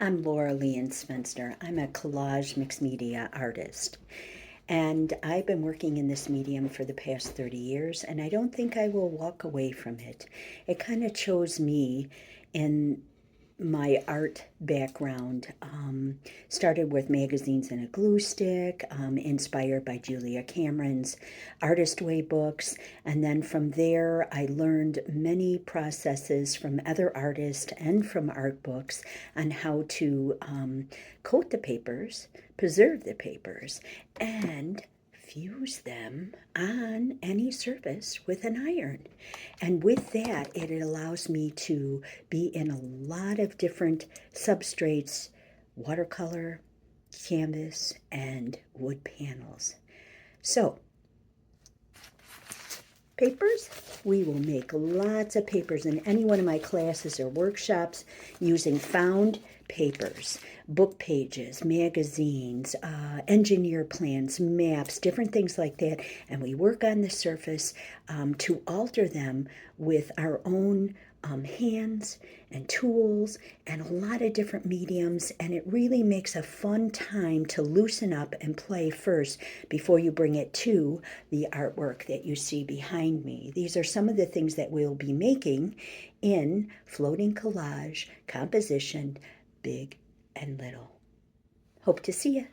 I'm Laura Lein-Svencner. I'm a collage mixed media artist. And I've been working in this medium for the past 30 years, and I don't think I will walk away from it. It kind of chose me in my art background. Started with magazines and a glue stick, inspired by Julia Cameron's Artist Way books. And then from there, I learned many processes from other artists and from art books on how to coat the papers, preserve the papers, and fuse them on any surface with an iron. And with that, it allows me to be in a lot of different substrates: watercolor, canvas, and wood panels. So, papers, we will make lots of papers in any one of my classes or workshops using found papers, book pages, magazines, engineer plans, maps, different things like that. And we work on the surface to alter them with our own hands and tools and a lot of different mediums, and it really makes a fun time to loosen up and play first before you bring it to the artwork that you see behind me. These are some of the things that we'll be making in floating collage, composition, big and little. Hope to see you.